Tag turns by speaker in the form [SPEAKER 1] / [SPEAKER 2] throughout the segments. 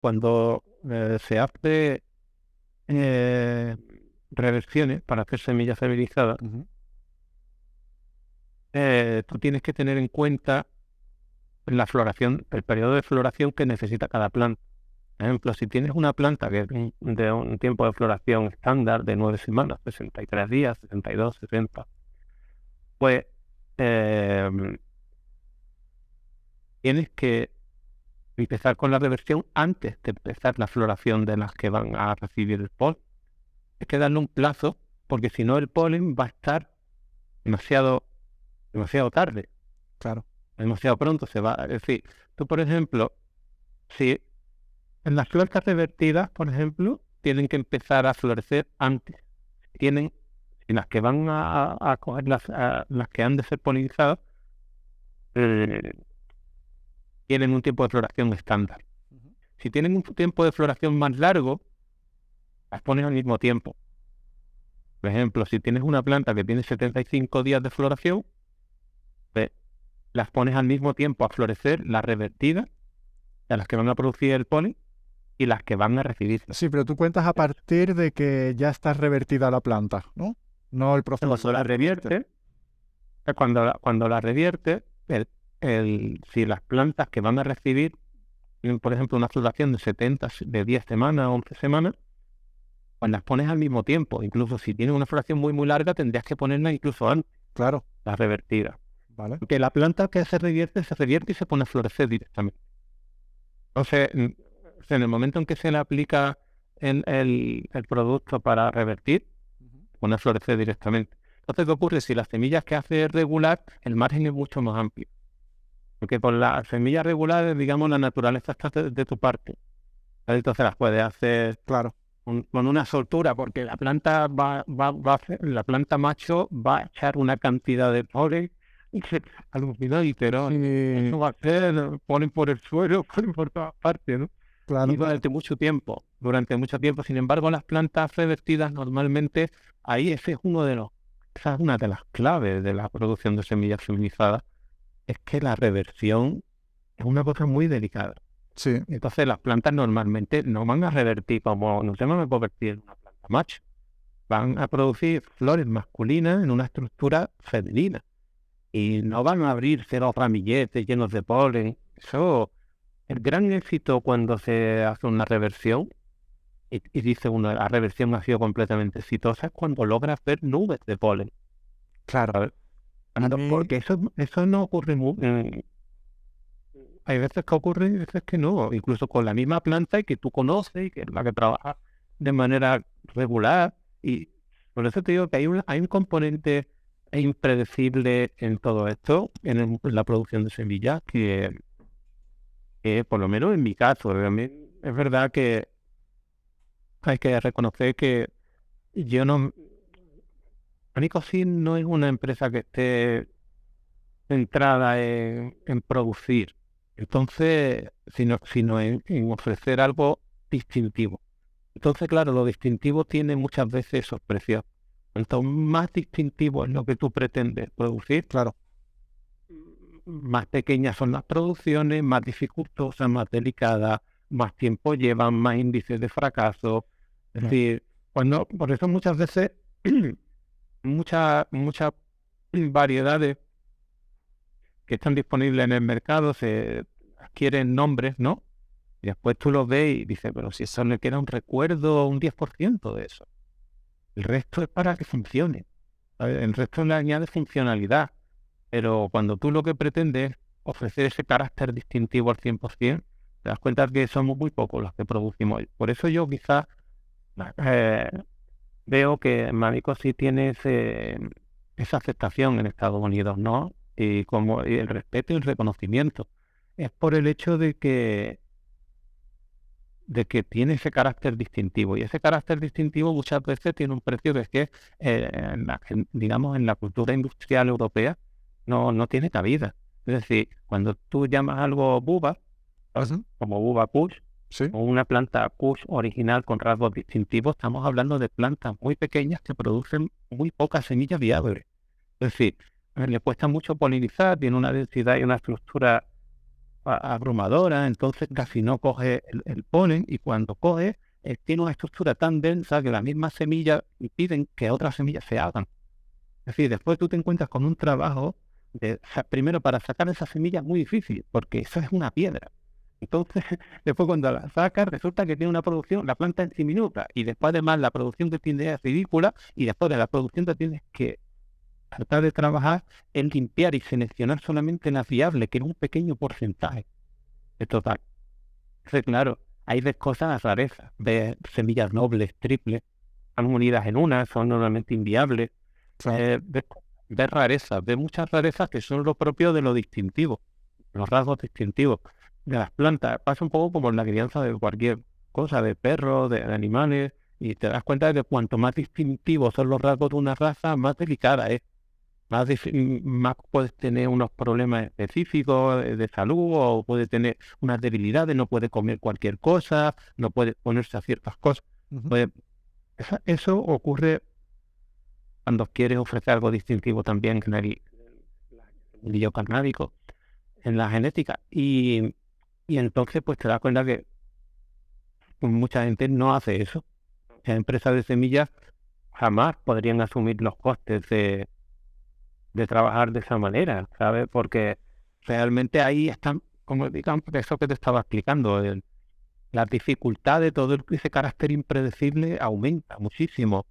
[SPEAKER 1] cuando se hace eh, reversiones para hacer semillas feminizadas,
[SPEAKER 2] Ujú.
[SPEAKER 1] tú tienes que tener en cuenta la floración, el periodo de floración que necesita cada planta. Por ejemplo, si tienes una planta que es de un tiempo de floración estándar de 9 semanas, 63 días, 62, 60, pues em, tienes que empezar con la reversión antes de empezar la floración de las que van a recibir el polen. Hay que darle un plazo, porque si no el polen va a estar demasiado, demasiado tarde,
[SPEAKER 2] Claro.
[SPEAKER 1] demasiado pronto se va. Es decir, tú, por ejemplo, si en las plantas revertidas, por ejemplo, tienen que empezar a florecer antes. Tienen, si las que van a coger las que han de ser polinizadas, eh, tienen un tiempo de floración estándar.
[SPEAKER 2] Ujú.
[SPEAKER 1] Si tienen un tiempo de floración más largo, las pones al mismo tiempo. Por ejemplo, si tienes una planta que tiene 75 días de floración, pues las pones al mismo tiempo a florecer las revertidas, a las que van a producir el polen y las que van a recibirlo.
[SPEAKER 2] Sí, pero tú cuentas a partir de que ya está revertida la planta, ¿no? No el proceso.
[SPEAKER 1] Cuando la revierte, cuando la revierte, si las plantas que van a recibir, por ejemplo, una floración de 10 semanas, 11 semanas, pues las pones al mismo tiempo. Incluso si tienes una floración muy, muy larga, tendrías que ponerla incluso antes,
[SPEAKER 2] Claro,
[SPEAKER 1] la revertida.
[SPEAKER 2] vale.
[SPEAKER 1] Porque la planta que se revierte y se pone a florecer directamente. Entonces, o sea, en el momento en que se le aplica el producto para revertir,
[SPEAKER 2] Ujú.
[SPEAKER 1] pone a florecer directamente. Entonces, ¿qué ocurre? Si las semillas que hace regular, el margen es mucho más amplio. Porque con las semillas regulares, digamos, la naturaleza está de tu parte. ¿Vale? Entonces las puedes hacer
[SPEAKER 2] Claro.
[SPEAKER 1] con una soltura, porque la planta la planta macho va a echar una cantidad de polen alucinante, pero
[SPEAKER 2] Y
[SPEAKER 1] eso va a ser, ponen por el suelo, ponen por todas partes, ¿no? Y
[SPEAKER 2] claro.
[SPEAKER 1] durante mucho tiempo, sin embargo, las plantas revertidas normalmente, esa es una de las claves de la producción de semillas feminizadas, es que la reversión es una cosa muy delicada.
[SPEAKER 2] Sí,
[SPEAKER 1] Entonces las plantas normalmente no van a revertir no se van a convertir en una planta macho, van a producir flores masculinas en una estructura femenina y no van a abrirse los ramilletes llenos de polen. Eso, el gran éxito cuando se hace una reversión y dice uno, la reversión ha sido completamente exitosa, es cuando logras ver nubes de polen,
[SPEAKER 2] claro.
[SPEAKER 1] ¿sabes?
[SPEAKER 2] Y
[SPEAKER 1] Porque eso no ocurre hay veces que ocurre y veces que no, incluso con la misma planta y que tú conoces y que es la que trabaja de manera regular. Y por eso te digo que hay un componente impredecible en todo esto, en la producción de semillas, que por lo menos en mi caso, realmente es verdad que hay que reconocer que yo no, Anicosin no es una empresa que esté centrada en producir, entonces, sino en ofrecer algo distintivo. Entonces, claro, lo distintivo tiene muchas veces esos precios. Cuanto más distintivo es lo que tú pretendes producir,
[SPEAKER 2] claro.
[SPEAKER 1] más pequeñas son las producciones, más dificultosas, más delicadas, más tiempo llevan, más índices de fracaso. Es
[SPEAKER 2] Ya.
[SPEAKER 1] decir, por eso muchas veces muchas variedades que están disponibles en el mercado se adquieren nombres, ¿no? Y después tú los ves y dices, pero si eso le queda un recuerdo, un 10% de eso. El resto es para que funcione, ¿sabes? El resto le añade funcionalidad. Pero cuando tú lo que pretendes es ofrecer ese carácter distintivo al 100%, te das cuenta que somos muy pocos los que producimos. Por eso yo quizás eh, veo que Marico sí tiene esa aceptación en Estados Unidos, ¿no? Y el respeto y el reconocimiento. Es por el hecho de que tiene ese carácter distintivo. Y ese carácter distintivo muchas veces tiene un precio que es que, digamos, en la cultura industrial europea no tiene cabida. Es decir, cuando tú llamas algo buba,
[SPEAKER 2] Ujú.
[SPEAKER 1] como buba kush,
[SPEAKER 2] Sí,
[SPEAKER 1] o una planta kush original con rasgos distintivos, estamos hablando de plantas muy pequeñas que producen muy pocas semillas viables. Es decir, le cuesta mucho polinizar, tiene una densidad y una estructura abrumadora, entonces casi no coge el polen, y cuando coge, tiene una estructura tan densa que las mismas semillas impiden que otras semillas se hagan. Es decir, después tú te encuentras con un trabajo primero para sacar esa semilla es muy difícil, porque eso es una piedra. Entonces, después cuando la sacas, resulta que tiene una producción, la planta es diminuta, y después además la producción que tiene es ridícula, y después de la producción te tienes que tratar de trabajar en limpiar y seleccionar solamente la viable, que es un pequeño porcentaje de total. Entonces, claro, ahí ves cosas rarezas, ves semillas nobles, triples, están unidas en una, son normalmente inviables.
[SPEAKER 2] Claro.
[SPEAKER 1] Ves rarezas, ves muchas rarezas que son lo propio de lo distintivo, los rasgos distintivos de las plantas. Pasa un poco como en la crianza de cualquier cosa, de perros, de animales, y te das cuenta de que cuanto más distintivos son los rasgos de una raza, más delicada es. Más puedes tener unos problemas específicos de salud, o puede tener unas debilidades, no puede comer cualquier cosa, no puede ponerse a ciertas cosas.
[SPEAKER 2] Ujú.
[SPEAKER 1] Pues, eso ocurre cuando quieres ofrecer algo distintivo también en el biocarnábico, en la genética. Y entonces pues te das cuenta que mucha gente no hace eso. Las empresas de semillas jamás podrían asumir los costes de trabajar de esa manera, ¿sabes? Porque realmente ahí están, como digamos, eso que te estaba explicando, la dificultad de todo ese carácter impredecible aumenta muchísimo.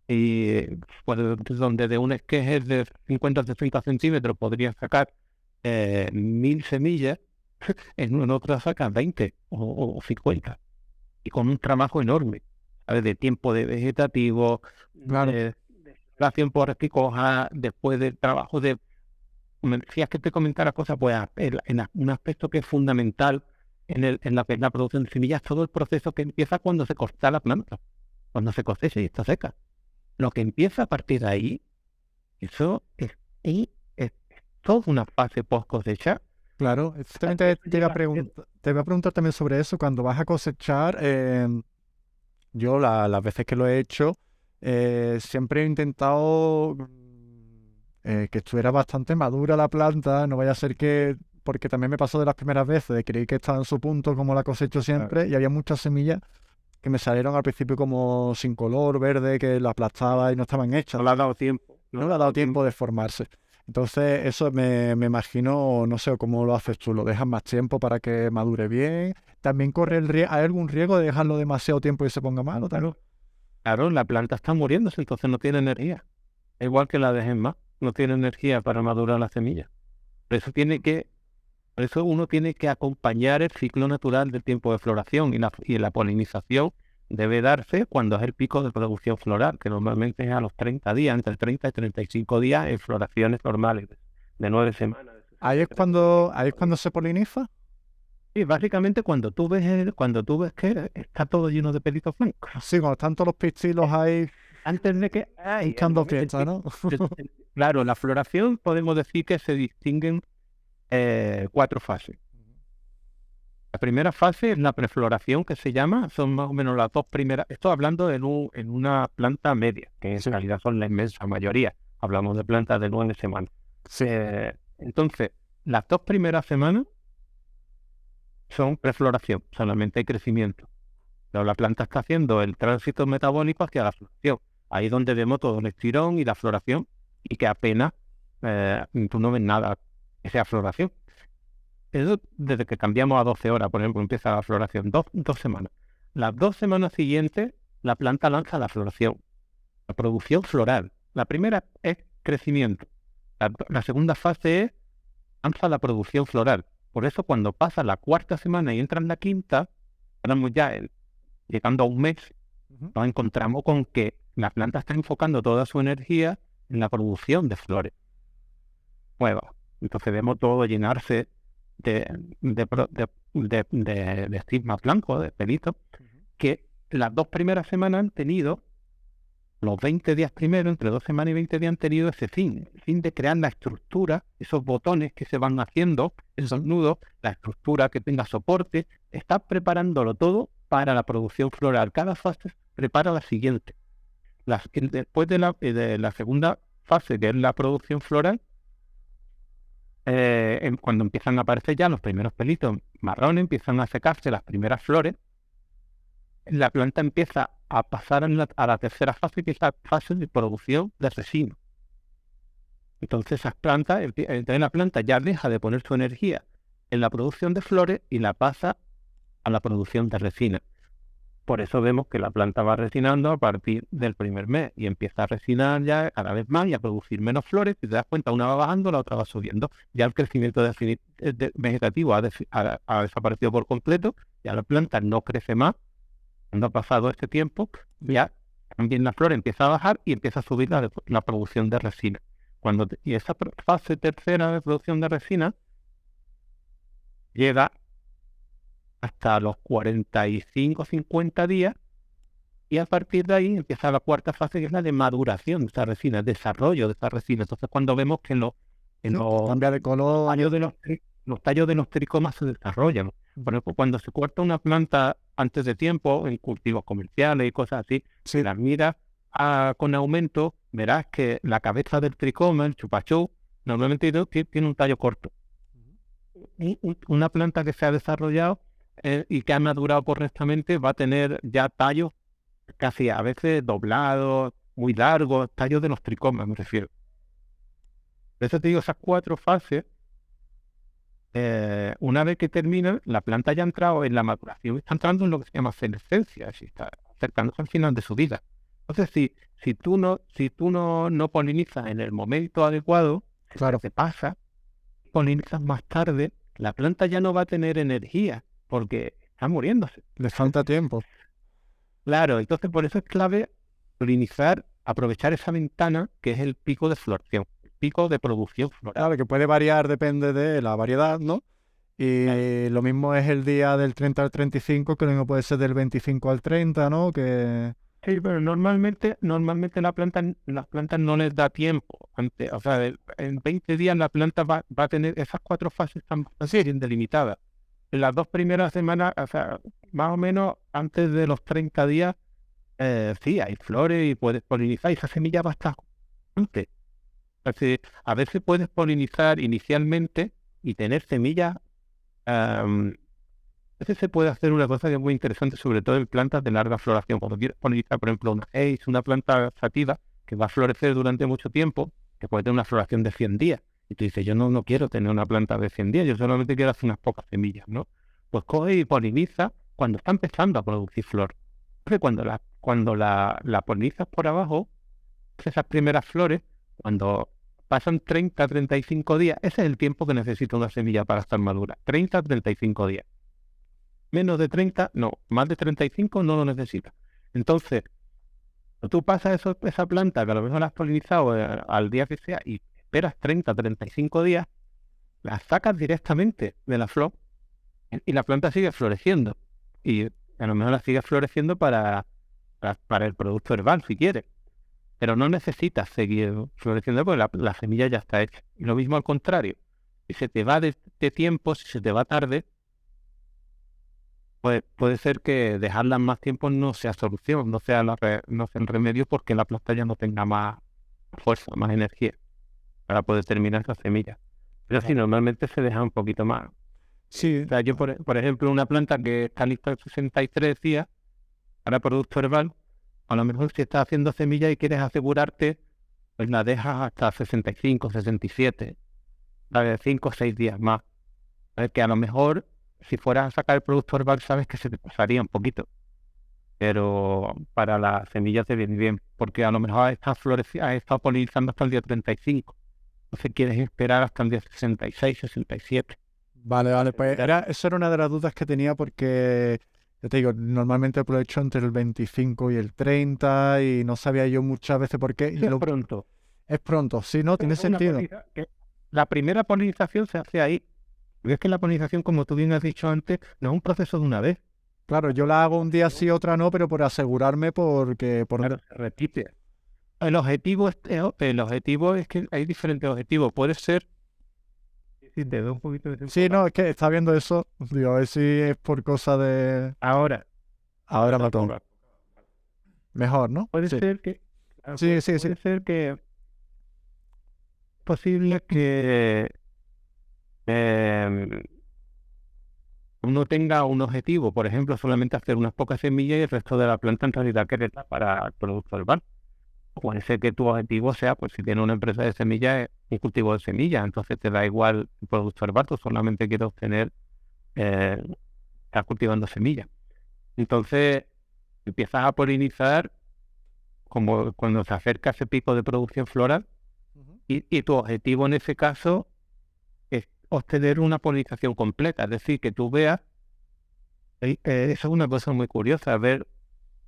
[SPEAKER 1] Y pues, donde de un esqueje de 50 o 60 centímetros podrías sacar 1000 semillas, en otra sacas 20 o 50, y con un trabajo enorme, ¿sabes? De tiempo de vegetativo,
[SPEAKER 2] Claro.
[SPEAKER 1] de relación por picoja, después del trabajo de... Me decías que te comentara cosas, pues un aspecto que es fundamental en la que es la producción de semillas, todo el proceso que empieza cuando se corta la planta, cuando se cosecha y está seca. Lo que empieza a partir de ahí, eso es toda una fase post cosecha.
[SPEAKER 2] Claro, exactamente te iba a preguntar también sobre eso. Cuando vas a cosechar, yo las veces que lo he hecho, siempre he intentado que estuviera bastante madura la planta, no vaya a ser que, porque también me pasó de las primeras veces, de creí que estaba en su punto como la cosecho siempre, y había muchas semillas que me salieron al principio como sin color, verde, que la aplastaba y no estaban hechas.
[SPEAKER 1] No le ha dado tiempo.
[SPEAKER 2] No le ha dado tiempo de formarse. Entonces, eso me imagino, no sé cómo lo haces tú, lo dejas más tiempo para que madure bien. También corre el riesgo, ¿hay algún riesgo de dejarlo demasiado tiempo y se ponga mal o tal?
[SPEAKER 1] Claro, la planta está muriéndose, entonces no tiene energía. Igual que la dejen más, no tiene energía para madurar la semilla. Por eso uno tiene que acompañar el ciclo natural del tiempo de floración, y la polinización debe darse cuando es el pico de producción floral, que normalmente es a los 30 días, entre 30 y 35 días en floraciones normales de 9 semanas.
[SPEAKER 2] Ahí es cuando se poliniza.
[SPEAKER 1] Y básicamente cuando tú ves que está todo lleno de pelitos blancos.
[SPEAKER 2] Sí, cuando están todos los pistilos ahí
[SPEAKER 1] Antes de que...
[SPEAKER 2] echando fiesta, ¿no?
[SPEAKER 1] Claro, la floración podemos decir que se distinguen 4 fases. La primera fase es la prefloración, que se llama, son más o menos las 2 primeras. Estoy hablando en una planta media, que en realidad son la inmensa mayoría. Hablamos de plantas de 9 semanas.
[SPEAKER 2] Sí.
[SPEAKER 1] Entonces, las 2 primeras semanas son prefloración, solamente hay crecimiento. Pero la planta está haciendo el tránsito metabólico hacia la floración. Ahí es donde vemos todo el estirón y la floración, y que apenas tú no ves nada que sea floración. Eso desde que cambiamos a 12 horas, por ejemplo, empieza la floración, 2 semanas. Las 2 semanas siguientes, la planta lanza la floración, la producción floral. La primera es crecimiento. La segunda fase es lanza la producción floral. Por eso cuando pasa la 4ª semana y entra en la 5ª, estamos ya llegando a un mes, nos encontramos con que la planta está enfocando toda su energía en la producción de flores nuevas. Entonces vemos todo llenarse de estigmas blancos, de pelitos, que las 2 primeras semanas han tenido, los 20 días primeros, entre 2 semanas y 20 días han tenido ese fin, el fin de crear la estructura, esos botones que se van haciendo, esos nudos, la estructura que tenga soporte, está preparándolo todo para la producción floral. Cada fase prepara la siguiente. Después de la segunda fase, que es la producción floral, cuando empiezan a aparecer ya los primeros pelitos marrones, empiezan a secarse las primeras flores, la planta empieza a pasar a la tercera fase, que es la fase de producción de resina. Entonces entonces la planta ya deja de poner su energía en la producción de flores y la pasa a la producción de resina. Por eso vemos que la planta va resinando a partir del primer mes y empieza a resinar ya cada vez más y a producir menos flores. Si te das cuenta, una va bajando, la otra va subiendo. Ya el crecimiento vegetativo ha desaparecido por completo, ya la planta no crece más. Cuando ha pasado este tiempo, ya también la flor empieza a bajar y empieza a subir la producción de resina. Y esa fase tercera de producción de resina llega hasta los 45 50 días, y a partir de ahí empieza la cuarta fase, que es la de maduración de esta resina, el desarrollo de esta resina. Entonces, cuando vemos que
[SPEAKER 2] cambia de color,
[SPEAKER 1] los tallos de los tricomas se desarrollan. Por ejemplo, cuando se corta una planta antes de tiempo, en cultivos comerciales y cosas así, si las miras con aumento, verás que la cabeza del tricoma, el chupachú, normalmente tiene un tallo corto. Una planta que se ha desarrollado y que ha madurado correctamente va a tener ya tallos casi a veces doblados, muy largos, tallos de los tricomas, me refiero. Por eso te digo, esas 4 fases, una vez que terminan, la planta ya ha entrado en la maduración, está entrando en lo que se llama senescencia, así está acercándose al final de su vida. Entonces, si tú no polinizas en el momento adecuado,
[SPEAKER 2] claro,
[SPEAKER 1] te pasa, polinizas más tarde, la planta ya no va a tener energía porque está muriéndose.
[SPEAKER 2] le falta tiempo.
[SPEAKER 1] Claro, entonces por eso es clave polinizar, aprovechar esa ventana que es el pico de floración, el pico de producción floral.
[SPEAKER 2] Claro, que puede variar, depende de la variedad, ¿no? Y lo mismo es el día del 30 al 35, que lo mismo puede ser del 25 al 30, ¿no?
[SPEAKER 1] Sí, pero normalmente las plantas no les da tiempo. O sea, en 20 días la planta va a tener esas 4 fases tan bien delimitadas. En las 2 primeras semanas, o sea, más o menos antes de los 30 días, sí, hay flores y puedes polinizar, y esa semilla va a estar antes. Así, a veces puedes polinizar inicialmente y tener semillas. A veces se puede hacer una cosa que es muy interesante, sobre todo en plantas de larga floración. Cuando quieres polinizar, por ejemplo, una planta sativa que va a florecer durante mucho tiempo, que puede tener una floración de 100 días. Y tú dices, yo no quiero tener una planta de 100 días, yo solamente quiero hacer unas pocas semillas, ¿no? Pues coge y poliniza cuando está empezando a producir flor. Entonces, cuando la polinizas por abajo, esas primeras flores, cuando pasan 30 a 35 días, ese es el tiempo que necesita una semilla para estar madura. 30 a 35 días. Menos de 30, no. Más de 35 no lo necesita. Entonces, tú pasas esa planta, que a lo mejor la has polinizado al día que sea, y esperas 30 a 35 días, la sacas directamente de la flor y la planta sigue floreciendo. Y a lo mejor la sigue floreciendo para el producto herbal, si quieres. Pero no necesitas seguir floreciendo porque la semilla ya está hecha. Y lo mismo al contrario. Si se te va de tiempo, si se te va tarde, pues puede ser que dejarlas más tiempo no sea solución, no sea el remedio, porque la planta ya no tenga más fuerza, más energía para poder terminar esa semilla. Pero sí, normalmente se deja un poquito más.
[SPEAKER 2] Sí.
[SPEAKER 1] O sea, yo, por ejemplo, una planta que está lista en 63 días para producto herbal, a lo mejor si estás haciendo semilla y quieres asegurarte, pues la dejas hasta 65, 67, ¿sabes? 5 o 6 días más. Que a lo mejor, si fueras a sacar el producto herbal, sabes que se te pasaría un poquito. Pero para la semilla te viene bien, porque a lo mejor has estado polinizando hasta el día 35. Entonces quieres esperar hasta el día 66, 67.
[SPEAKER 2] Vale, pues esa era una de las dudas que tenía, porque, ya te digo, normalmente lo he hecho entre el 25 y el 30 y no sabía yo muchas veces por qué.
[SPEAKER 1] Es pronto.
[SPEAKER 2] Es pronto, sí, ¿no? Tiene sentido.
[SPEAKER 1] La primera polinización se hace ahí. Porque es que la polinización, como tú bien has dicho antes, no es un proceso de una vez.
[SPEAKER 2] Claro, yo la hago un día sí, otra no, pero por asegurarme, porque...
[SPEAKER 1] Claro, se repite. El objetivo es que hay diferentes objetivos. Puede ser... Si te doy un poquito de...
[SPEAKER 2] Sí, no, es que está viendo eso. Digo, a ver si es por cosa de...
[SPEAKER 1] Ahora
[SPEAKER 2] Matón. Mejor, ¿no?
[SPEAKER 1] Puede ser que...
[SPEAKER 2] Sí.
[SPEAKER 1] Puede ser que... Es posible que eh, uno tenga un objetivo, por ejemplo, solamente hacer unas pocas semillas y el resto de la planta en realidad quererla para el producto herbal. Puede ser que tu objetivo sea, pues si tienes una empresa de semillas, es un cultivo de semillas, entonces te da igual el producto herbal, tú solamente quieres obtener, estás cultivando semillas. Entonces empiezas a polinizar como cuando se acerca ese pico de producción floral y tu objetivo en ese caso es obtener una polinización completa, es decir, que tú veas, eso es una cosa muy curiosa, ver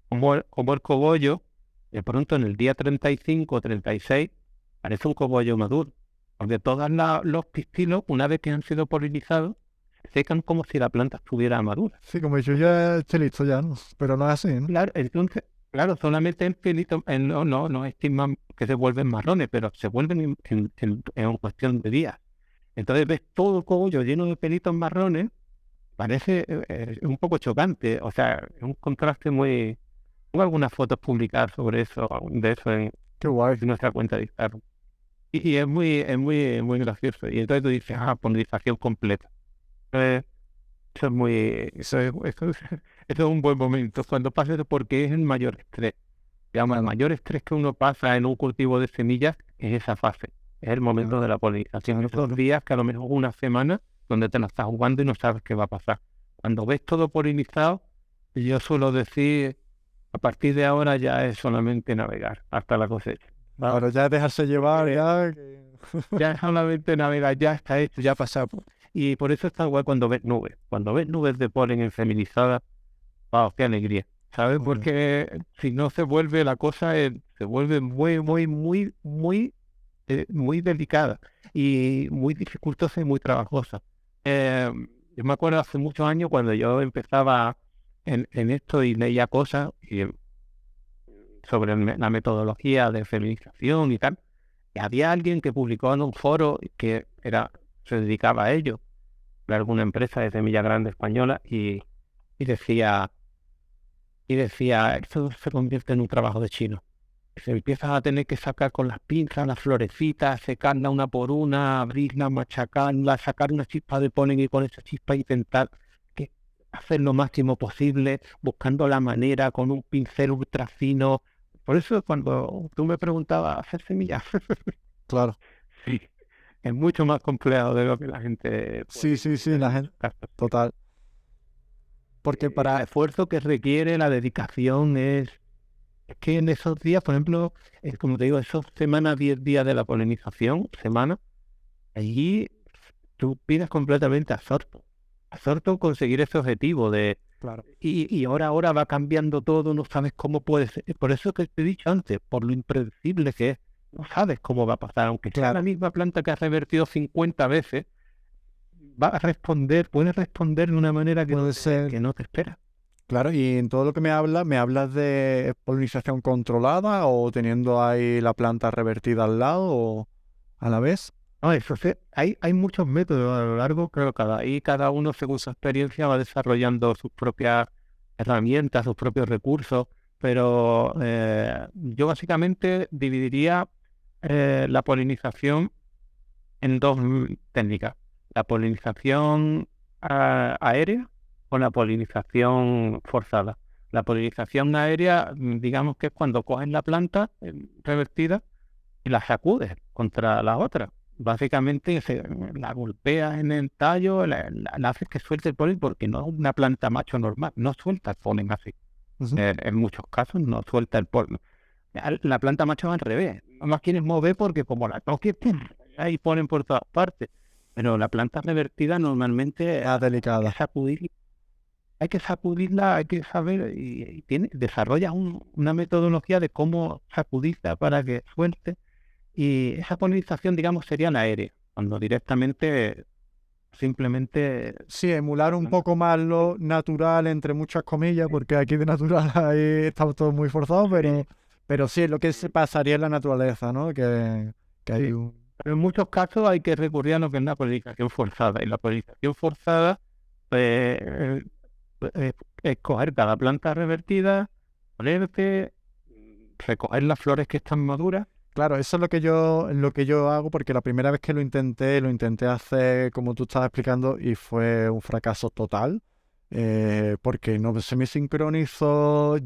[SPEAKER 1] cómo el cogollo, de pronto en el día 35 o 36, parece un cogollo maduro, porque todos los pistilos, una vez que han sido polinizados, secan como si la planta estuviera madura.
[SPEAKER 2] Sí, como yo ya estoy listo ya, ¿no? Pero no es así, ¿no?
[SPEAKER 1] Claro, entonces, claro, solamente en pelitos, no estiman que se vuelven marrones, pero se vuelven en cuestión de días. Entonces ves todo el cogollo lleno de pelitos marrones, parece un poco chocante, o sea, es un contraste muy... Tengo algunas fotos publicadas sobre eso, de eso
[SPEAKER 2] Qué guay.
[SPEAKER 1] en nuestra cuenta de Instagram. Y es muy gracioso. Y entonces tú dices, polinización completa. Eh, Eso es muy, eso es un buen momento cuando pasa eso porque es el mayor estrés. Digamos, el
[SPEAKER 2] Claro.
[SPEAKER 1] mayor estrés que uno pasa en un cultivo de semillas es esa fase, es el momento de la polinización. Esos días que a lo mejor una semana donde te la estás jugando y no sabes qué va a pasar. Cuando ves todo polinizado, yo suelo decir, a partir de ahora ya es solamente navegar hasta la cosecha.
[SPEAKER 2] Ahora ya es dejarse llevar, ya.
[SPEAKER 1] Ya es solamente navegar, ya está hecho, ya ha pasado. Y por eso está guay cuando ves nubes. Cuando ves nubes de polen enfeminizadas, ¡wow! ¡Qué alegría! ¿Sabes?
[SPEAKER 2] Muy bien.
[SPEAKER 1] Porque si no se vuelve la cosa, se vuelve muy delicada y muy dificultosa y muy trabajosa. Eh, yo me acuerdo hace muchos años cuando yo empezaba en esto y leía cosas sobre la metodología de feminización y tal. Y había alguien que publicó en un foro que se dedicaba a ello, de alguna empresa de semilla grande española, y decía, esto se convierte en un trabajo de chino. Se empiezas a tener que sacar con las pinzas las florecitas, secarla una por una, abrirla, machacarla, sacar una chispa de polen y con esa chispa intentar hacer lo máximo posible, buscando la manera con un pincel ultra fino. Por eso cuando tú me preguntabas, ¿hacer semillas?
[SPEAKER 2] Claro.
[SPEAKER 1] Sí, es mucho más complejo de lo que la gente
[SPEAKER 2] Sí,
[SPEAKER 1] puede
[SPEAKER 2] sí,
[SPEAKER 1] imaginar
[SPEAKER 2] la
[SPEAKER 1] en
[SPEAKER 2] gente.
[SPEAKER 1] muchos casos.
[SPEAKER 2] Total. Porque
[SPEAKER 1] El esfuerzo que requiere, la dedicación es que en esos días, por ejemplo, como te digo, esos semanas, 10 días de la polinización, allí tú pides completamente absorto conseguir ese objetivo
[SPEAKER 2] Claro.
[SPEAKER 1] y ahora va cambiando todo, no sabes cómo puede ser. Por eso que te he dicho antes, por lo impredecible que es, no sabes cómo va a pasar, aunque sea la misma planta que has revertido 50 veces, puede responder de una manera que
[SPEAKER 2] Puede ser.
[SPEAKER 1] que no te esperas.
[SPEAKER 2] Claro, y en todo lo que me hablas de polinización controlada o teniendo ahí la planta revertida al lado o a la vez.
[SPEAKER 1] No, eso sí, hay muchos métodos a lo largo, creo que cada uno según su experiencia va desarrollando sus propias herramientas, sus propios recursos, pero yo básicamente dividiría la polinización en dos técnicas, la polinización aérea o la polinización forzada. La polinización aérea, digamos que es cuando coges la planta revertida y la sacudes contra la otra. Básicamente la golpeas en el tallo, la haces que suelte el polen porque no es una planta macho normal, no suelta el polen así. En muchos casos no suelta el polen. La planta macho va al revés. No más quieres mover porque como la toques, ¡pum!, ahí ponen por todas partes. Pero la planta revertida normalmente
[SPEAKER 2] Más delicada.
[SPEAKER 1] hay que sacudirla, hay que saber y desarrolla una metodología de cómo sacudirla para que suelte. Y esa polinización, digamos, sería la aérea, cuando directamente, simplemente...
[SPEAKER 2] Sí, emular un poco más lo natural, entre muchas comillas, porque aquí de natural ahí estamos todos muy forzados, pero sí es lo que se pasaría en la naturaleza, ¿no? Que hay
[SPEAKER 1] Sí.
[SPEAKER 2] un...
[SPEAKER 1] Pero en muchos casos hay que recurrir a lo que es la polinización forzada. Y la polinización forzada, pues, es coger cada planta revertida, ponerte, recoger las flores que están maduras
[SPEAKER 2] Claro, eso es lo que yo hago, porque la primera vez que lo intenté hacer como tú estabas explicando y fue un fracaso total, porque no se me sincronizó,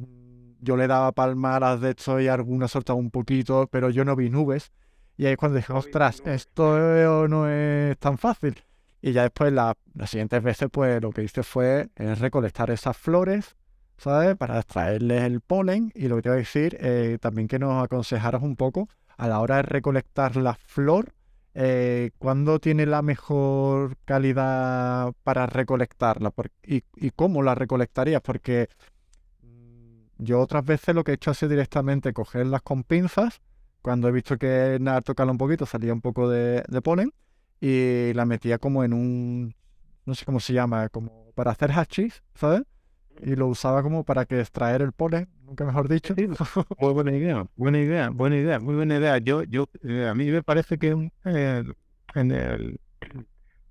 [SPEAKER 2] yo le daba palmadas de esto y algunas soltaba un poquito, pero yo no vi nubes. Y ahí es cuando dije, ostras, esto no es tan fácil. Y ya después las siguientes veces, pues lo que hice fue recolectar esas flores, ¿sabes? Para extraerles el polen. Y lo que te iba a decir, también que nos aconsejaras un poco a la hora de recolectar la flor, ¿cuándo tiene la mejor calidad para recolectarla? ¿Y cómo la recolectarías? Porque yo otras veces lo que he hecho ha sido directamente cogerlas con pinzas. Cuando he visto que nada, tocarla un poquito, salía un poco de polen y la metía como en un, no sé cómo se llama, como para hacer hachís, ¿sabes? Y lo usaba como para que extraer el polen, nunca mejor dicho.
[SPEAKER 1] Sí, muy buena idea, buena idea, buena idea, muy buena idea. A mí me parece que en el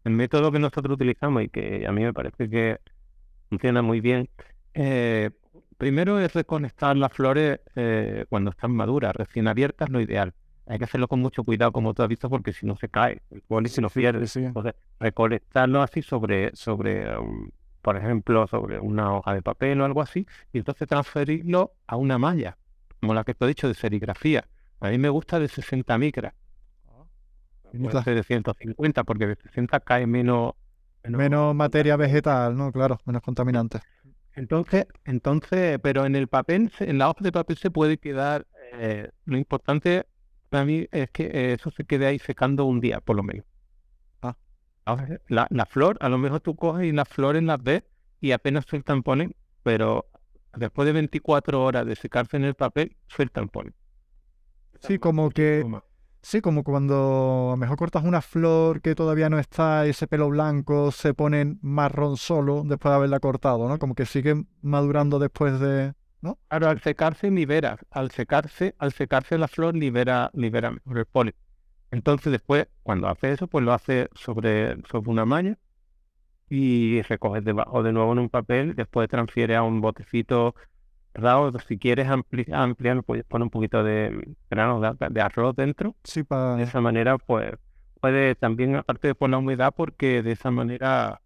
[SPEAKER 1] método que nosotros utilizamos y que a mí me parece que funciona muy bien, eh, primero es reconectar las flores cuando están maduras, recién abiertas, lo ideal. Hay que hacerlo con mucho cuidado, como tú has visto, porque si no se cae, el polen se lo pierde.
[SPEAKER 2] Sí.
[SPEAKER 1] Entonces, recolectarlo así por ejemplo, sobre una hoja de papel o algo así, y entonces transferirlo a una malla, como la que te he dicho de serigrafía. A mí me gusta de 60 micras, puede ser de 150, porque de 60 cae
[SPEAKER 2] Menos materia vegetal, ¿no? Claro, menos contaminante.
[SPEAKER 1] Entonces, pero en el papel, en la hoja de papel se puede quedar, lo importante para mí es que eso se quede ahí secando un día, por lo menos.
[SPEAKER 2] Ah.
[SPEAKER 1] Ahora, la flor, a lo mejor tú coges y las flores las ves y apenas sueltan polen, pero después de 24 horas de secarse en el papel, sueltan polen.
[SPEAKER 2] Sí, como que, sí, como cuando a lo mejor cortas una flor que todavía no está y ese pelo blanco se pone marrón solo después de haberla cortado, ¿no? Como que sigue madurando después de, ¿no?
[SPEAKER 1] Claro, al secarse libera, al secarse la flor libera mejor el polen. Entonces después, cuando hace eso, pues lo hace sobre una malla y recoges debajo de nuevo en un papel, después transfiere a un botecito cerrado. Si quieres ampliar, pues poner un poquito de granos de arroz dentro.
[SPEAKER 2] Sí,
[SPEAKER 1] De esa manera, pues puede también, aparte de por la humedad, porque de esa manera,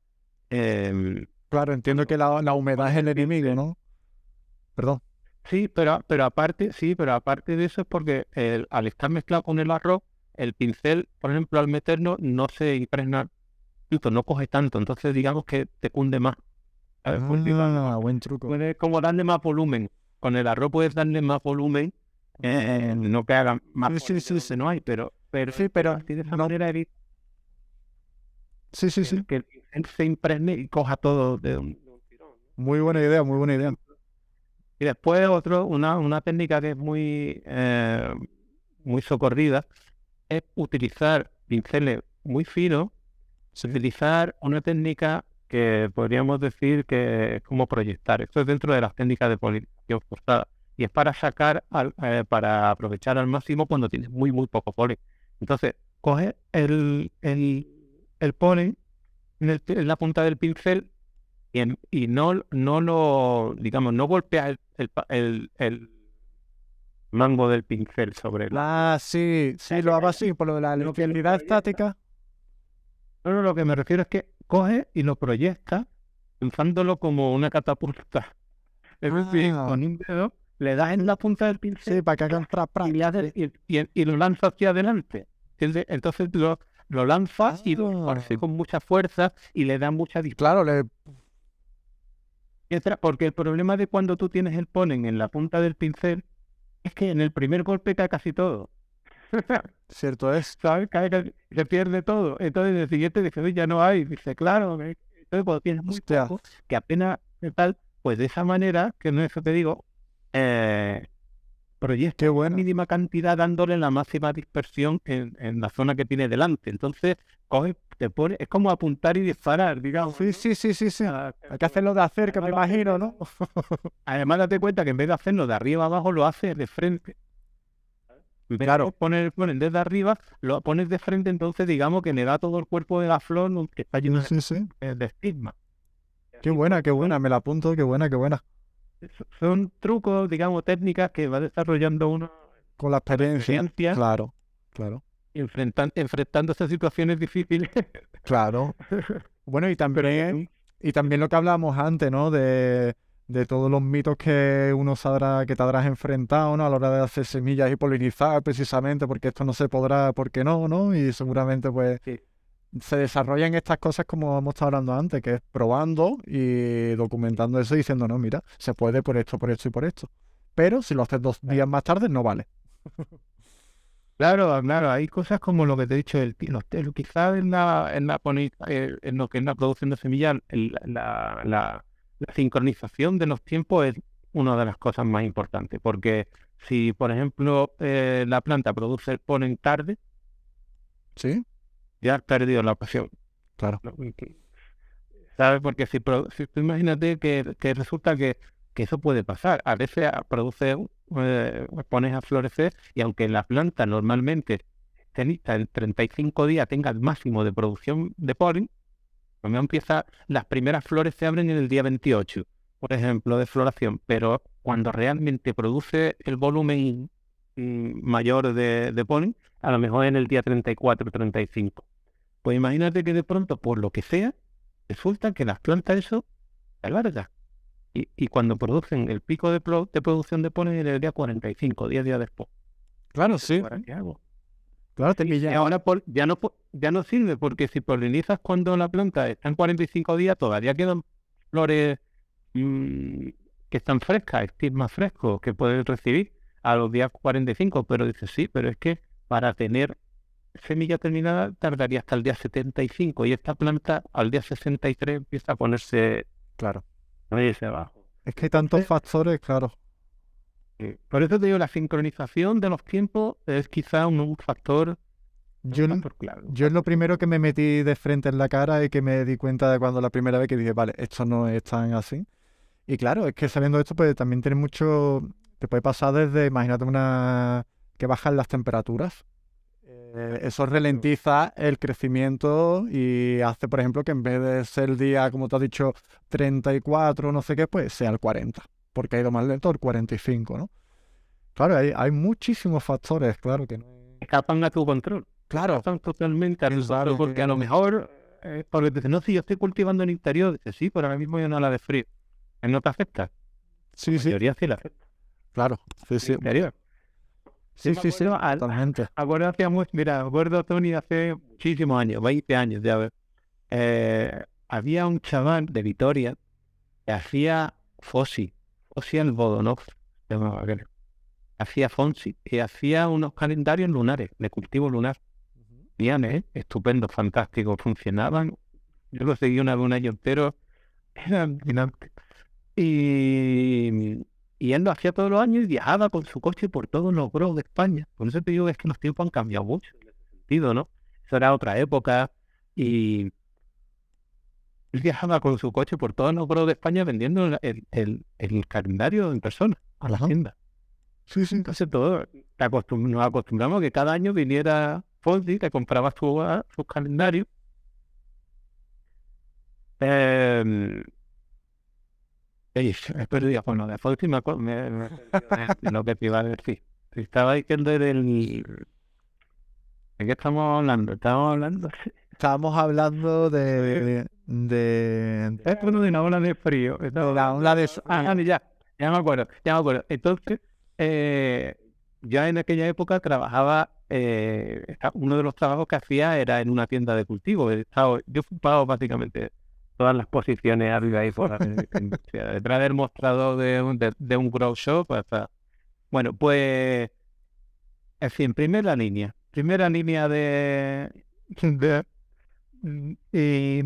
[SPEAKER 2] claro, entiendo que la humedad es el enemigo, ¿no? Perdón.
[SPEAKER 1] sí, pero aparte de eso es porque al estar mezclado con el arroz, el pincel, por ejemplo, al meterlo, no se impregna tanto, no coge tanto, entonces digamos que te cunde más. ¿Sabes?
[SPEAKER 2] Buen truco.
[SPEAKER 1] Puedes como darle más volumen. Con el arroz puedes darle más volumen, no que haga más
[SPEAKER 2] Sí, sí,
[SPEAKER 1] donde no hay, pero
[SPEAKER 2] Sí, pero
[SPEAKER 1] así de esa
[SPEAKER 2] no.
[SPEAKER 1] manera evita
[SPEAKER 2] Sí, sí, sí.
[SPEAKER 1] que el pincel se impregne y coja todo de un tirón, ¿no?
[SPEAKER 2] Muy buena idea, muy buena idea.
[SPEAKER 1] Y después una técnica que es muy socorrida es utilizar pinceles muy finos, utilizar una técnica que podríamos decir que es como proyectar. Esto es dentro de las técnicas de polinización forzada. Y es para para aprovechar al máximo cuando tienes muy, muy poco polen. Entonces, coges el polen en la punta del pincel y no lo, digamos, no golpea el mango del pincel sobre
[SPEAKER 2] Sí, lo hago así, por lo de la legibilidad estática.
[SPEAKER 1] No, lo que me refiero es que coge y lo proyecta pensándolo como una catapulta. Es decir, con un dedo le das en la punta del
[SPEAKER 2] Sí,
[SPEAKER 1] pincel
[SPEAKER 2] para que hagan
[SPEAKER 1] y, le haces- y lo lanza hacia adelante. ¿Entiendes? Entonces lo lanza y lo esparce con mucha fuerza y le da mucha
[SPEAKER 2] Claro,
[SPEAKER 1] distancia. Porque el problema de cuando tú tienes el polen en la punta del pincel es que en el primer golpe cae casi todo.
[SPEAKER 2] cierto es.
[SPEAKER 1] ¿Sabes? Se pierde todo. Entonces en el siguiente dice, "Uy, ya no hay". Dice, claro. Entonces cuando tienes muy
[SPEAKER 2] Hostia.
[SPEAKER 1] poco, que apenas tal, pues de esa manera, que no es eso te digo, proyecta
[SPEAKER 2] Qué
[SPEAKER 1] una
[SPEAKER 2] bueno.
[SPEAKER 1] mínima cantidad dándole la máxima dispersión en la zona que tiene delante. Entonces, coge, te pone, es como apuntar y disparar, digamos.
[SPEAKER 2] Sí,
[SPEAKER 1] ¿no?
[SPEAKER 2] sí. Hay que hacerlo de cerca, me imagino, ¿no?
[SPEAKER 1] Además, date cuenta que en vez de hacerlo de arriba a abajo, lo haces de frente.
[SPEAKER 2] Claro.
[SPEAKER 1] Poner desde arriba, lo pones de frente, entonces digamos que le da todo el cuerpo de la flor que está lleno
[SPEAKER 2] Sí.
[SPEAKER 1] de estigma.
[SPEAKER 2] Qué buena, me la apunto, qué buena.
[SPEAKER 1] Son trucos, digamos, técnicas que va desarrollando uno
[SPEAKER 2] Con la experiencia.
[SPEAKER 1] experiencia,
[SPEAKER 2] Claro, claro,
[SPEAKER 1] enfrentándose a situaciones difíciles.
[SPEAKER 2] claro. Bueno,
[SPEAKER 1] Pero
[SPEAKER 2] y también lo que hablábamos antes, ¿no? De todos los mitos que que te habrás enfrentado, ¿no? A la hora de hacer semillas y polinizar, precisamente, porque esto no se podrá, porque no, ¿no? Y seguramente, pues,
[SPEAKER 1] sí,
[SPEAKER 2] se desarrollan estas cosas como hemos estado hablando antes, que es probando y documentando eso y diciendo, no, mira, se puede por esto, por esto y por esto. Pero si lo haces 2 días más tarde, no vale.
[SPEAKER 1] claro, claro, hay cosas como lo que te he dicho, quizás en lo que es la producción de semillas, la sincronización de los tiempos es una de las cosas más importantes, porque si, por ejemplo, la planta produce el polen tarde,
[SPEAKER 2] ¿Sí?
[SPEAKER 1] ya has perdido la ocasión,
[SPEAKER 2] Claro.
[SPEAKER 1] ¿no? ¿Sabes? Porque si tú imagínate que resulta que eso puede pasar. A veces pones a florecer y aunque la planta normalmente en 35 días tenga el máximo de producción de polen, cuando las primeras flores se abren en el día 28, por ejemplo, de floración, pero cuando realmente produce el volumen mayor de polen, a lo mejor en el día 34 o 35. Pues imagínate que de pronto, por lo que sea, resulta que las plantas eso se alargan. Y cuando producen el pico de producción de polen en el día 45, 10 días después.
[SPEAKER 2] Claro, sí.
[SPEAKER 1] ¿Ahora qué hago?
[SPEAKER 2] Claro, te
[SPEAKER 1] Y
[SPEAKER 2] pilla.
[SPEAKER 1] ahora ya no sirve, porque si polinizas cuando la planta está en 45 días, todavía quedan flores mm, que están frescas, estigmas frescos que pueden recibir a los días 45, pero dices, sí, pero es que para tener semilla terminada tardaría hasta el día 75 y esta planta al día 63 empieza a ponerse
[SPEAKER 2] Claro.
[SPEAKER 1] abajo.
[SPEAKER 2] Es que hay tantos
[SPEAKER 1] Entonces,
[SPEAKER 2] factores, claro.
[SPEAKER 1] por eso te digo, la sincronización de los tiempos es quizá un factor
[SPEAKER 2] Yo,
[SPEAKER 1] clave.
[SPEAKER 2] yo es lo primero que me metí de frente en la cara y que me di cuenta de cuando la primera vez que dije, vale, esto no es tan así. Y claro, es que sabiendo esto, pues también tiene mucho. Te puede pasar desde, imagínate que bajan las temperaturas. Eso ralentiza el crecimiento y hace, por ejemplo, que en vez de ser el día, como te has dicho, 34, no sé qué, pues sea el 40, porque ha ido más lento el 45, ¿no? Claro, hay muchísimos factores, claro que no.
[SPEAKER 1] Escapan a tu control.
[SPEAKER 2] Claro,
[SPEAKER 1] Escapan totalmente a tu
[SPEAKER 2] claro.
[SPEAKER 1] control, porque a lo mejor, porque te dicen, no, si yo estoy cultivando en interior, dices, sí, pero ahora mismo yo no la de frío. ¿No te afecta? La
[SPEAKER 2] Sí, sí,
[SPEAKER 1] mayoría sí la afecta.
[SPEAKER 2] claro. Sí, sí.
[SPEAKER 1] En interior.
[SPEAKER 2] Sí,
[SPEAKER 1] Me
[SPEAKER 2] sí, sí,
[SPEAKER 1] acuerdo,
[SPEAKER 2] totalmente.
[SPEAKER 1] mira, me acuerdo, Tony, hace muchísimos años, 20 años ya, había un chaval de Vitoria que hacía Fossi Algodonov, se llamaba aquel. Hacía Fonsi y hacía unos calendarios lunares, de cultivo lunar. Bien, estupendo, fantástico, funcionaban. Yo lo seguí un año entero, era alucinante. Y él lo hacía todos los años y viajaba con su coche por todos los groves de España. Por eso te digo que es que los tiempos han cambiado mucho en ese sentido, ¿no? Eso era otra época y él viajaba con su coche por todos los groves de España vendiendo el calendario en persona a las
[SPEAKER 2] Ajá.
[SPEAKER 1] tiendas.
[SPEAKER 2] Sí, sí.
[SPEAKER 1] Entonces nos acostumbramos a que cada año viniera Fonsi, que compraba sus calendarios. Eh, he perdido, bueno, de Fonsi me he perdido de lo que te iba a decir. Te estaba diciendo ¿de qué estamos hablando? Estamos hablando
[SPEAKER 2] Estábamos hablando de
[SPEAKER 1] bueno, de una ola de frío.
[SPEAKER 2] la ola de...
[SPEAKER 1] Ya me acuerdo, ya me acuerdo. Entonces, ya en aquella época trabajaba, uno de los trabajos que hacía era en una tienda de cultivo. Yo ocupaba básicamente todas las posiciones arriba y por detrás del mostrador de un grow shop hasta... Bueno, pues, en fin, primera línea de y,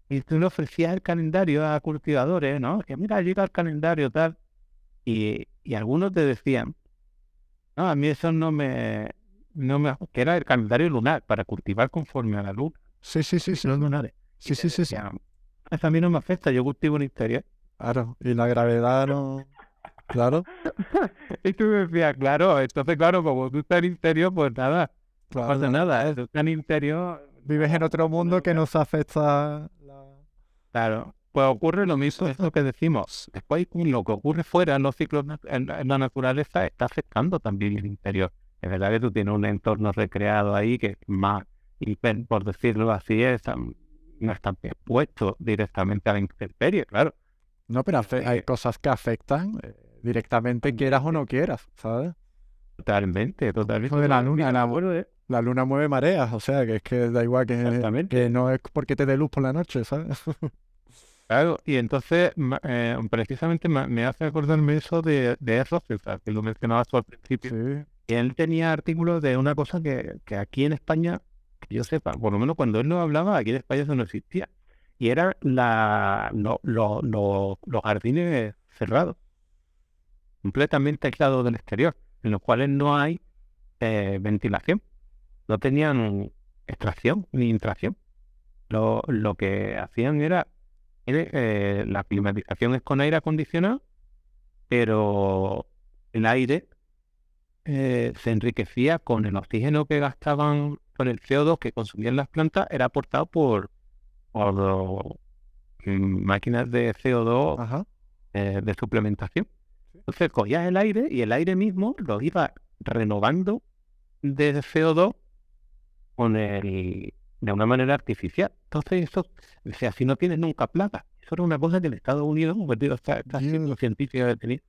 [SPEAKER 1] y tú le ofrecías el calendario a cultivadores, ¿no? Que mira, llega el calendario tal, y algunos te decían, no, a mí eso que era el calendario lunar, para cultivar conforme a la luna,
[SPEAKER 2] Sí, sí, sí, sí.
[SPEAKER 1] los lunares.
[SPEAKER 2] Sí,
[SPEAKER 1] Y te
[SPEAKER 2] sí, sí, sí.
[SPEAKER 1] decían, eso a mí no me afecta, yo cultivo en interior.
[SPEAKER 2] Claro. Y la gravedad no... Claro,
[SPEAKER 1] Y tú me decías, claro, entonces claro, como tú estás en interior, pues nada, no
[SPEAKER 2] claro.
[SPEAKER 1] pasa nada, tú estás en interior,
[SPEAKER 2] Vives en otro mundo que no se afecta la...
[SPEAKER 1] claro. pues ocurre lo mismo, es lo que decimos. Después lo que ocurre fuera en los ciclos en la naturaleza está afectando también el interior. Es verdad que tú tienes un entorno recreado ahí que es más, por decirlo así, no está expuesto directamente a la intemperie, claro.
[SPEAKER 2] No, pero hay cosas que afectan directamente, quieras o no quieras, ¿sabes?
[SPEAKER 1] Totalmente.
[SPEAKER 2] Eso de la luna, la luna mueve mareas, o sea, que es que da igual que no es porque te dé luz por la noche, ¿sabes?
[SPEAKER 1] Claro, y entonces precisamente me hace acordarme eso de Rothschild, que lo mencionabas tú al principio.
[SPEAKER 2] Sí.
[SPEAKER 1] Y él tenía artículos de una cosa que aquí en España, que yo sepa, por lo menos cuando él lo hablaba, aquí en España eso no existía. Y eran los jardines cerrados, completamente aislados del exterior, en los cuales no hay ventilación. No tenían extracción ni intracción. Lo que hacían era la climatización es con aire acondicionado, pero el aire se enriquecía con el oxígeno que gastaban, con el CO2 que consumían las plantas, era aportado por máquinas de CO2
[SPEAKER 2] Ajá.
[SPEAKER 1] de suplementación. Entonces cogías el aire y el aire mismo lo iba renovando de CO2 de una manera artificial. Entonces eso, o sea, si no tienes nunca plaga. Eso era una cosa que en Estados Unidos, los científicos tenían.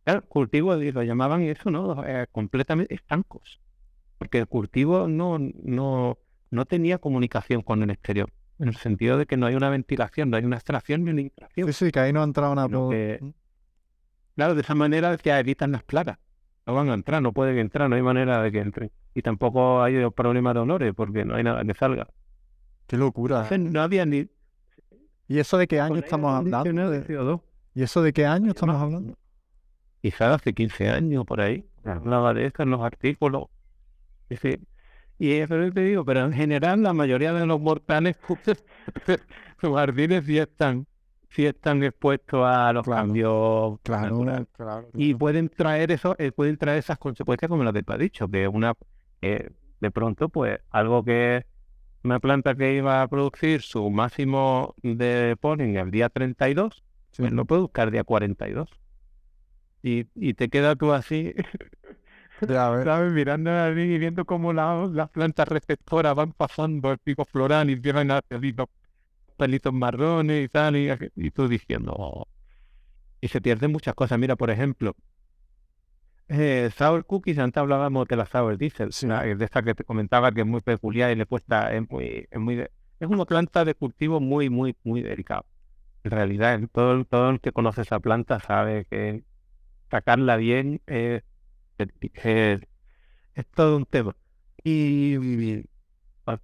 [SPEAKER 1] Claro, cultivos, lo llamaban eso, ¿no? Completamente estancos. Porque el cultivo no tenía comunicación con el exterior. En el sentido de que no hay una ventilación, no hay una extracción ni una infracción.
[SPEAKER 2] Sí, que ahí no ha entrado nada.
[SPEAKER 1] Claro, de esa manera ya evitan las plagas. No van a entrar, no pueden entrar, no hay manera de que entren. Y tampoco hay problema de olores porque no hay nada que salga.
[SPEAKER 2] Qué locura.
[SPEAKER 1] Entonces, no había ni...
[SPEAKER 2] ¿Y eso de qué año estamos hablando?
[SPEAKER 1] De CO2.
[SPEAKER 2] ¿Y eso de qué año estamos hablando?
[SPEAKER 1] Quizás hace 15 años por ahí. Hablaba de eso en los artículos. Y eso te digo, pero en general la mayoría de los mortales, los jardines sí están expuestos a los cambios naturales.
[SPEAKER 2] Claro.
[SPEAKER 1] Y pueden traer esas consecuencias como las que tú has dicho, que de pronto, pues, algo que una planta que iba a producir su máximo de polen el día 32, pues lo puede buscar día 42. Y te quedas tú así, ¿sabes? Mirando a mí y viendo cómo las plantas receptoras van pasando el pico floral y empiezan a salir los pelitos marrones y tal, y tú diciendo... "Oh". Y se pierden muchas cosas. Mira, por ejemplo, sour cookies, antes hablábamos de la sour diesel, de esta que te comentaba que es muy peculiar y le cuesta, es una planta de cultivo muy, muy, muy delicada. En realidad, todo el que conoce esa planta sabe que sacarla bien es todo un tema. Y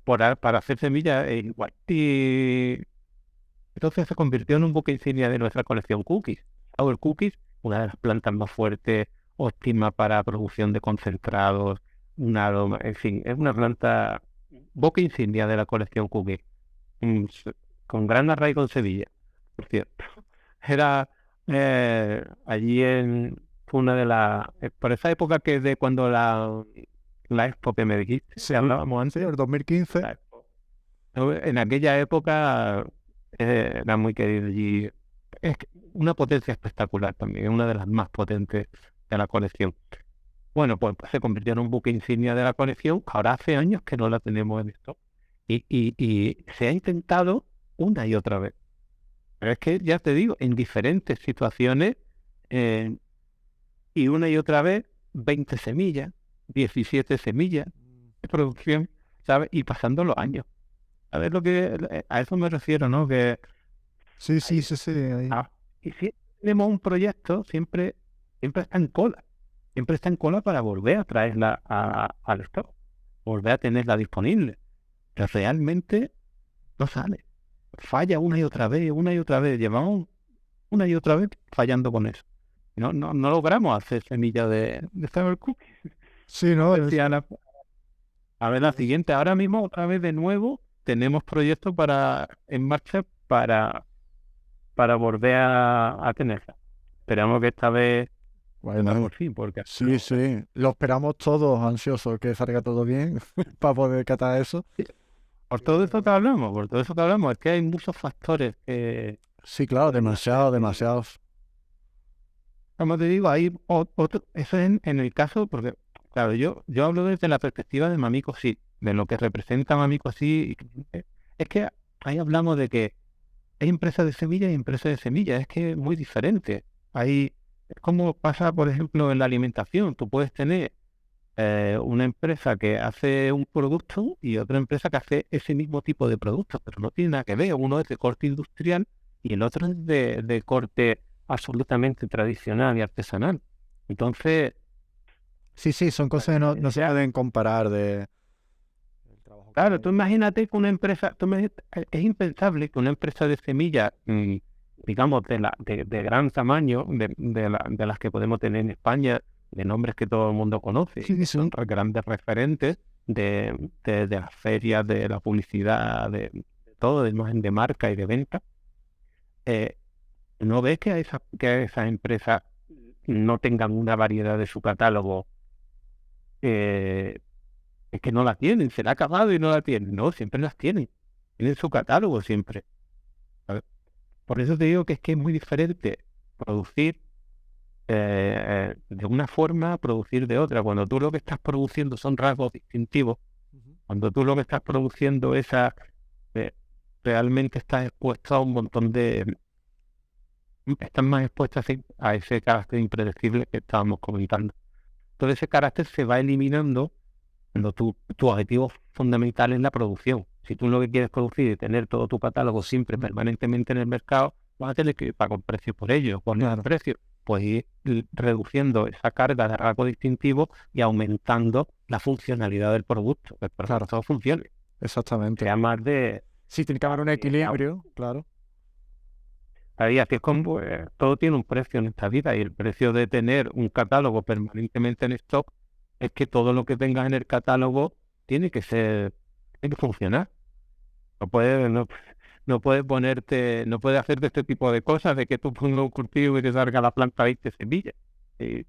[SPEAKER 1] para hacer semillas es igual. Y entonces se convirtió en un buque insignia de nuestra colección cookies. Sour cookies, una de las plantas más fuertes, óptima para producción de concentrados, un aroma, en fin, es una planta buque insignia de la colección cookies, con gran arraigo en Sevilla, por cierto. Era allí fue una de las, por esa época que de cuando la expo que me dijiste, hablábamos antes.
[SPEAKER 2] Sí, el 2015.
[SPEAKER 1] En aquella época era muy querido allí. Es una potencia espectacular también, es una de las más potentes de la colección. Bueno, pues se convirtió en un buque insignia de la colección. Ahora hace años que no la tenemos en stock. Y se ha intentado una y otra vez. Pero es que, ya te digo, en diferentes situaciones, y una y otra vez, 20 semillas, 17 semillas de producción, ¿sabes? Y pasando los años. ¿Sabes a eso me refiero, ¿no? Que
[SPEAKER 2] sí. Ahí.
[SPEAKER 1] Y si tenemos un proyecto, siempre está en cola. Siempre está en cola para volver a traerla al stock. Volver a tenerla disponible. Pero realmente no sale. Falla una y otra vez, una y otra vez. Llevamos una y otra vez fallando con eso. No logramos hacer semilla de sour cookies.
[SPEAKER 2] Sí, ¿no?
[SPEAKER 1] A ver, la siguiente. Ahora mismo, otra vez de nuevo, tenemos proyectos en marcha para volver a tenerla. Esperamos que esta vez por fin, porque
[SPEAKER 2] sí, lo esperamos todos ansiosos que salga todo bien para poder catar eso.
[SPEAKER 1] Por todo eso que hablamos, es que hay muchos factores que
[SPEAKER 2] Sí, claro, demasiados.
[SPEAKER 1] Como te digo, hay otro, eso es en el caso, porque, claro, yo hablo desde la perspectiva de Mamico Sí, de lo que representa Mamico Sí. Es que ahí hablamos de que hay empresas de semillas y empresas de semillas, es que es muy diferente. Es como pasa, por ejemplo, en la alimentación. Tú puedes tener una empresa que hace un producto y otra empresa que hace ese mismo tipo de productos, pero no tiene nada que ver. Uno es de corte industrial y el otro es de corte absolutamente tradicional y artesanal. Entonces,
[SPEAKER 2] Sí, son cosas que no se pueden comparar de el trabajo que
[SPEAKER 1] claro, tú
[SPEAKER 2] hay.
[SPEAKER 1] imagínate que una empresa, es impensable que una empresa de semillas, digamos, de gran tamaño, de las que podemos tener en España, de nombres que todo el mundo conoce, y que son grandes referentes de las ferias, de la publicidad, de todo, de imagen de marca y de venta. eh, ¿No ves que esas empresas no tengan una variedad de su catálogo? eh, Es que no la tienen, se la ha acabado y no la tienen. No, siempre las tienen. Tienen su catálogo siempre. ¿Sabes? Por eso te digo que es muy diferente producir de una forma a producir de otra. Cuando tú lo que estás produciendo son rasgos distintivos, cuando tú lo que estás produciendo eh, realmente estás expuesto a un montón estás más expuesto a ese carácter impredecible que estábamos comentando. Todo ese carácter se va eliminando cuando tu objetivo fundamental es la producción. Si tú lo que quieres producir y tener todo tu catálogo siempre permanentemente en el mercado, vas a tener que pagar un precio por ello. ¿Cuál es el precio? Pues ir reduciendo esa carga de rasgo distintivo y aumentando la funcionalidad del producto, que el producto funcione.
[SPEAKER 2] Exactamente.
[SPEAKER 1] Sea más de...
[SPEAKER 2] Sí, tiene que haber un equilibrio, claro.
[SPEAKER 1] Ahí, así es como todo tiene un precio en esta vida, y el precio de tener un catálogo permanentemente en stock es que todo lo que tengas en el catálogo tiene que funcionar. No puedes, no, no puedes no puedes hacerte este tipo de cosas de que tú pongas un cultivo y te salga la planta 20 semillas. Y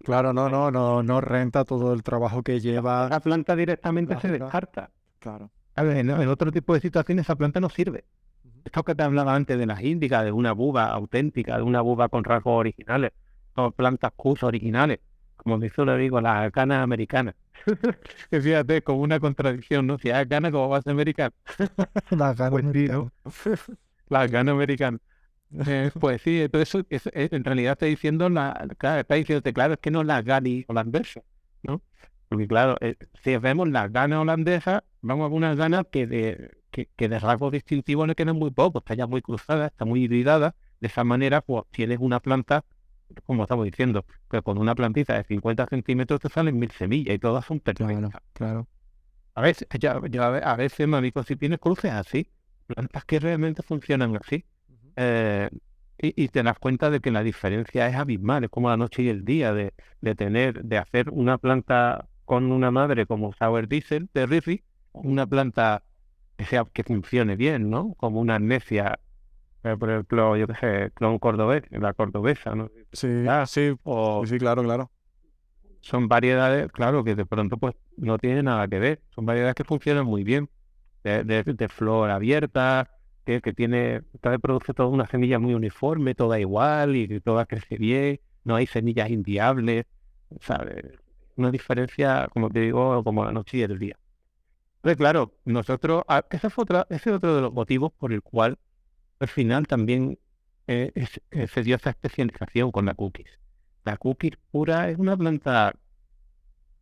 [SPEAKER 2] Claro, no renta todo el trabajo que lleva.
[SPEAKER 1] la planta directamente se
[SPEAKER 2] Claro.
[SPEAKER 1] descarta.
[SPEAKER 2] Claro.
[SPEAKER 1] A ver, en otro tipo de situaciones esa planta no sirve. Esto que te hablaba antes de las índicas, de una buba auténtica, de una buba con rasgos originales, son plantas Kush originales, como dice un amigo, las ganas americanas. Que fíjate, como una contradicción, ¿no? Si es gana, ¿cómo va a ser americana?
[SPEAKER 2] Las ganas
[SPEAKER 1] Pues sí, ¿no? Las ganas americanas. Pues sí, entonces en realidad está diciendo, claro, está diciéndote, claro, es que no es la Gani holandesa, ¿no? Porque claro, si vemos las ganas holandesas, vamos a unas ganas que de rasgos distintivos no quedan muy poco, está ya muy cruzada, está muy hibridada. De esa manera, pues tienes una planta, como estamos diciendo, que con una plantita de 50 centímetros te salen 1000 semillas y todas son perfectas.
[SPEAKER 2] Claro.
[SPEAKER 1] A veces, a veces, manico, si tienes cruces así, plantas que realmente funcionan así, eh, y te das cuenta de que la diferencia es abismal, es como la noche y el día de hacer una planta con una madre como Sour Diesel de Riffy, una planta que funcione bien, ¿no? Como una amnesia, por ejemplo, yo qué sé, clon cordobés, la cordobesa, ¿no?
[SPEAKER 2] Sí,
[SPEAKER 1] O
[SPEAKER 2] sí, claro.
[SPEAKER 1] son variedades, claro, que de pronto pues no tienen nada que ver, son variedades que funcionan muy bien, de flor abierta, entonces produce toda una semilla muy uniforme, toda igual y toda crece bien, no hay semillas inviables, ¿sabes? Una diferencia, como te digo, como la noche y el día. Pero claro, ese es otro de los motivos por el cual al final también se dio esa especialización con la cookies. La cookies pura es una planta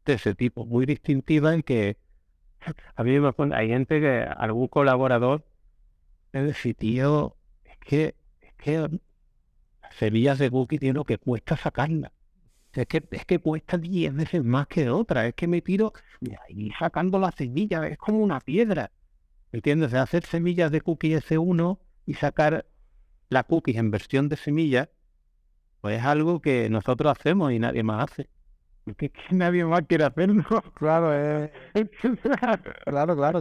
[SPEAKER 1] de ese tipo, muy distintiva, en que a mí hay gente algún colaborador me decía, tío, es que las semillas de cookie tiene lo que cuesta sacarlas. Es que cuesta 10 veces más que otra. Es que me tiro de ahí sacando la semilla, es como una piedra. ¿Entiendes? O sea, hacer semillas de cookie S1 y sacar la cookie en versión de semilla, pues es algo que nosotros hacemos y nadie más hace. Es que nadie más quiere hacerlo.
[SPEAKER 2] Claro, claro.